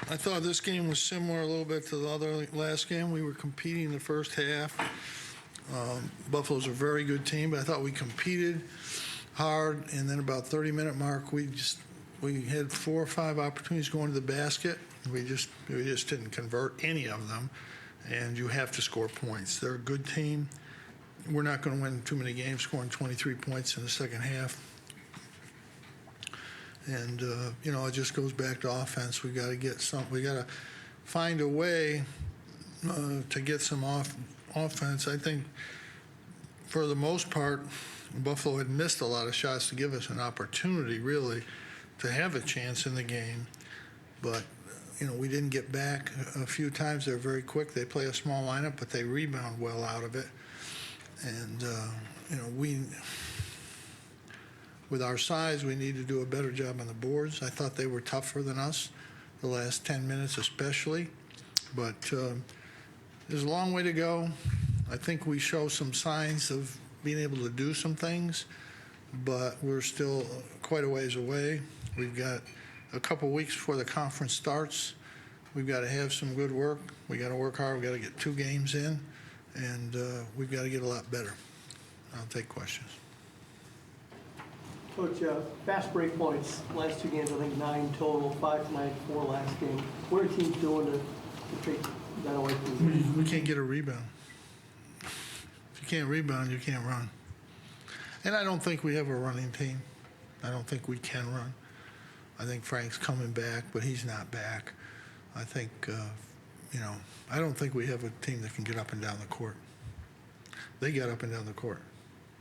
I thought this game was similar a little bit to the other last game. We were competing the first half. Buffalo's a very good team, but I thought we competed hard, and then about 30-minute mark, we had 4 or 5 opportunities going to the basket. We just didn't convert any of them, and you have to score points. They're a good team. We're not going to win too many games scoring 23 points in the second half. And, it just goes back to offense. We got to find a way to get some offense. I think for the most part, Buffalo had missed a lot of shots to give us an opportunity, really, to have a chance in the game. But, we didn't get back a few times. They're very quick. They play a small lineup, but they rebound well out of it. And, with our size, we need to do a better job on the boards. I thought they were tougher than us, the last 10 minutes especially. But there's a long way to go. I think we show some signs of being able to do some things, but we're still quite a ways away. We've got a couple weeks before the conference starts. We've got to have some good work. We got to work hard. We've got to get 2 games in, and we've got to get a lot better. I'll take questions. Coach, fast break points, last 2 games, I think 9 total, 5 tonight, 4 last game. What are teams doing to take that away from you? We can't get a rebound. If you can't rebound, you can't run. And I don't think we have a running team. I don't think we can run. I think Frank's coming back, but he's not back. I think, I don't think we have a team that can get up and down the court. They get up and down the court.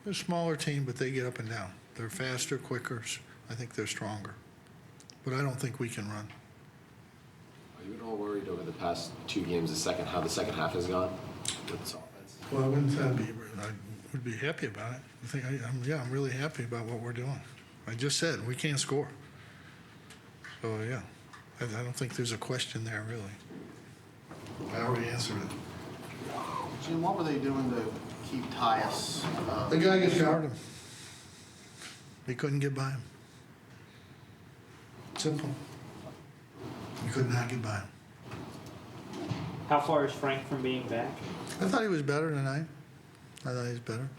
They're a smaller team, but they get up and down. They're faster, quicker. I think they're stronger. But I don't think we can run. Are you at all worried over the past 2 games, how the second half has gone with this offense? Well, I would be happy about it. I'm really happy about what we're doing. I just said we can't score. So, yeah, I don't think there's a question there, really. I already answered it. Jim, what were they doing to keep Tyus? The guy gets guarded him. He couldn't get by him. Simple. He could not get by him. How far is Frank from being back? I thought he was better tonight. I thought he was better.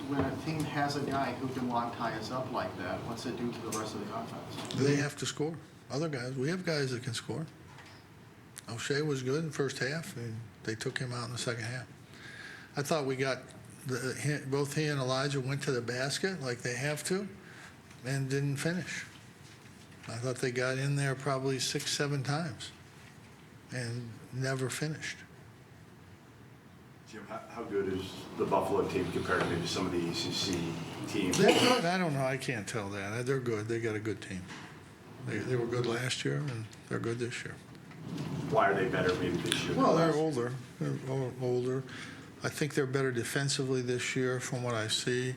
When a team has a guy who can lock Tyus up like that, what's it do to the rest of the offense? They have to score. Other guys, we have guys that can score. O'Shea was good in the first half, and they took him out in the second half. I thought we got both he and Elijah went to the basket like they have to and didn't finish. I thought they got in there probably 6, 7 times and never finished. Jim, how good is the Buffalo team compared to maybe some of the ACC teams? They're good. I don't know. I can't tell that. They're good. They got a good team. They were good last year, and they're good this year. Why are they better maybe this year? Well, they're older. They're older. I think they're better defensively this year from what I see.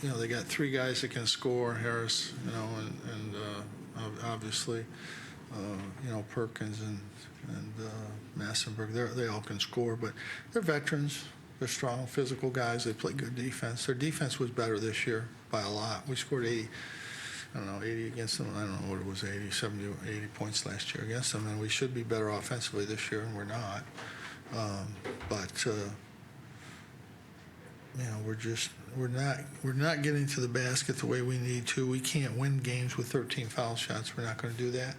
They got 3 guys that can score, Harris, and obviously, Perkins and Massenberg. They all can score, but they're veterans. They're strong, physical guys. They play good defense. Their defense was better this year by a lot. We scored 80 against them. I don't know what it was, 80, 70, 80 points last year against them, and we should be better offensively this year, and we're not. We're not getting to the basket the way we need to. We can't win games with 13 foul shots. We're not going to do that.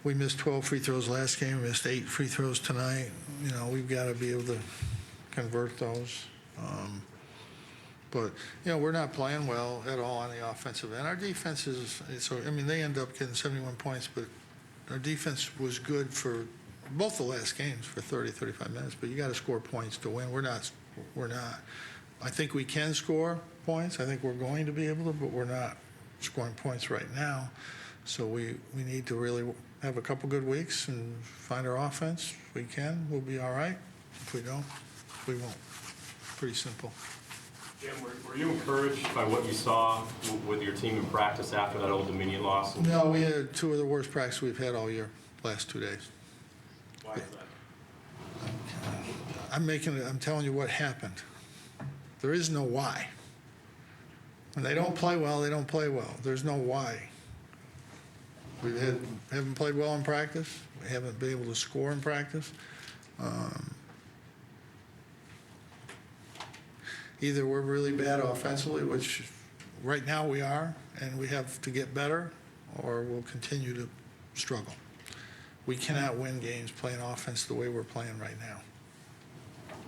We missed 12 free throws last game. We missed 8 free throws tonight. We've got to be able to convert those. But we're not playing well at all on the offensive end. Our defense they end up getting 71 points, but our defense was good for both the last games for 30, 35 minutes, but you got to score points to win. We're not. I think we can score points. I think we're going to be able to, but we're not scoring points right now. So we need to really have a couple good weeks and find our offense. If we can, we'll be all right. If we don't, we won't. Pretty simple. Jim, were you encouraged by what you saw with your team in practice after that Old Dominion loss? No, we had 2 of the worst practices we've had all year, last 2 days. Why is that? I'm telling you what happened. There is no why. When they don't play well, they don't play well. There's no why. haven't played well in practice. We haven't been able to score in practice. Either we're really bad offensively, which right now we are, and we have to get better, or we'll continue to struggle. We cannot win games playing offense the way we're playing right now.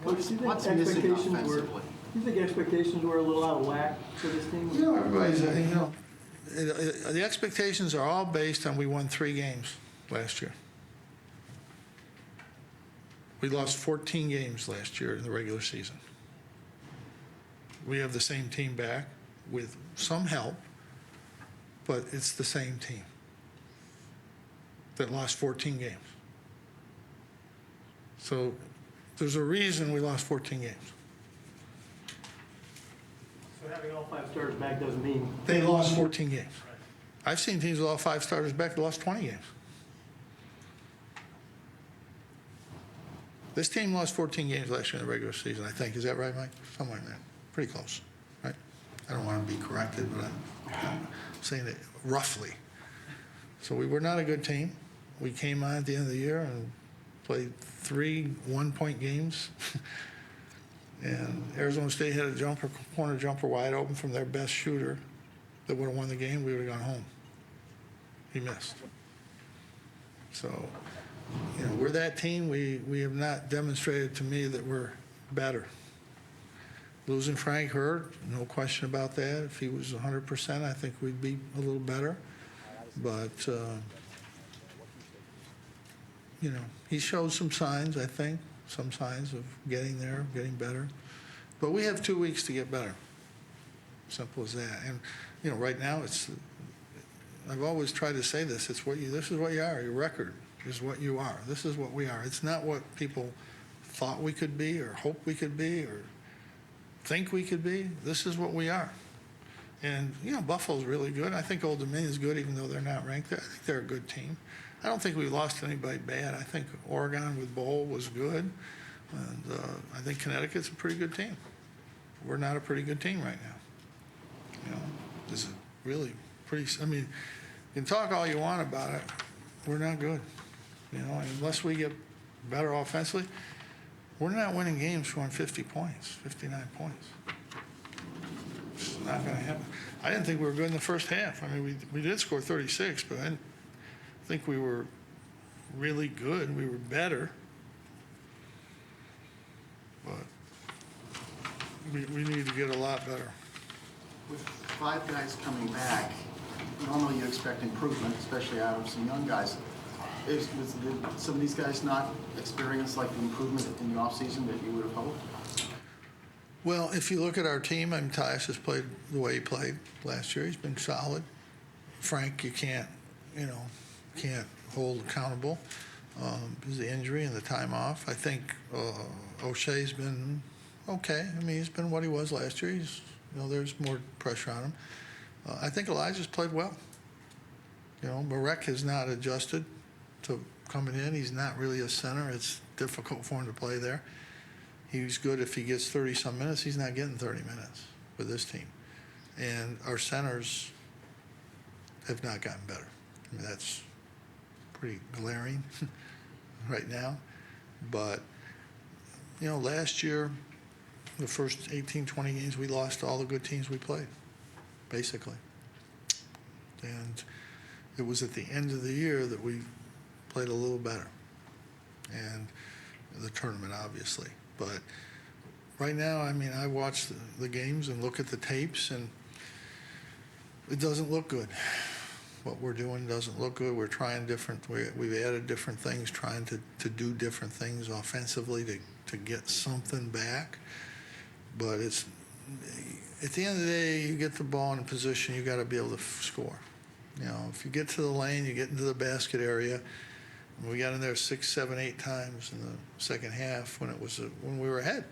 Coach, do you think What's missing expectations were, offensively? do you think expectations were a little out of whack for this team? You know, everybody's, the expectations are all based on we won 3 games last year. We lost 14 games last year in the regular season. We have the same team back with some help, but it's the same team that lost 14 games. So there's a reason we lost 14 games. So having all 5 starters back doesn't mean. They lost 14 games. I've seen teams with all 5 starters back that lost 20 games. This team lost 14 games last year in the regular season, I think. Is that right, Mike? Somewhere in there. Pretty close, right? I don't want to be corrected, but I'm saying it roughly. So we were not a good team. We came on at the end of the year and played 3 one-point games. And Arizona State had a corner jumper wide open from their best shooter that would have won the game. We would have gone home. He missed. So, we're that team. We have not demonstrated to me that we're better. Losing Frank hurt, no question about that. If he was 100%, I think we'd be a little better. But, he showed some signs, I think, some signs of getting there, getting better. But we have 2 weeks to get better. Simple as that. And, right now I've always tried to say this, this is what you are. Your record is what you are. This is what we are. It's not what people thought we could be or hope we could be or think we could be. This is what we are. And, Buffalo's really good. I think Old Dominion's good, even though they're not ranked there. I think they're a good team. I don't think we lost anybody bad. I think Oregon with Bowl was good. And I think Connecticut's a pretty good team. We're not a pretty good team right now. This is really pretty, you can talk all you want about it. We're not good. Unless we get better offensively, we're not winning games scoring 50 points, 59 points. It's not going to happen. I didn't think we were good in the first half. We did score 36, but I didn't think we were really good. We were better. But we need to get a lot better. With 5 guys coming back, normally you expect improvement, especially out of some young guys. Did some of these guys not experience like the improvement in the offseason that you would have hoped? Well, if you look at our team, Tyus has played the way he played last year. He's been solid. Frank, you can't hold accountable. Is the injury and the time off. I think O'Shea's been okay. He's been what he was last year. There's more pressure on him. I think Elijah's played well. Marek has not adjusted to coming in. He's not really a center. It's difficult for him to play there. He's good if he gets 30-some minutes. He's not getting 30 minutes with this team. And our centers have not gotten better. That's pretty glaring right now. But, last year, the first 18, 20 games, we lost all the good teams we played, basically. And it was at the end of the year that we played a little better. And the tournament, obviously. But right now, I watch the games and look at the tapes, and it doesn't look good. What we're doing doesn't look good. We're trying different. We've added different things, trying to do different things offensively to get something back. But it's at the end of the day, you get the ball in a position, you got to be able to score. If you get to the lane, you get into the basket area. We got in there 6, 7, 8 times in the second half when we were ahead,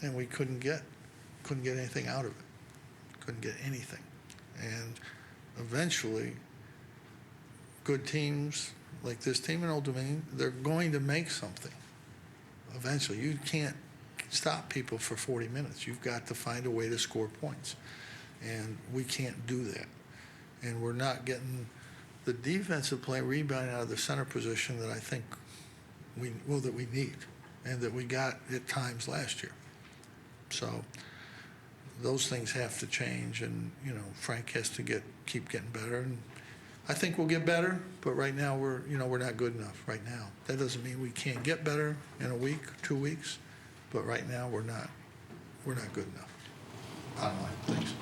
and we couldn't get anything out of it. Couldn't get anything, and eventually, good teams like this team in Old Dominion, they're going to make something. Eventually, you can't stop people for 40 minutes. You've got to find a way to score points, and we can't do that. And we're not getting the defensive play, rebounding out of the center position that I think that we need and that we got at times last year. So those things have to change, and, you know, Frank has to keep getting better. And I think we'll get better, but right now we're not good enough right now. That doesn't mean we can't get better in a week, 2 weeks, but right now we're not good enough. Bottom line, thanks.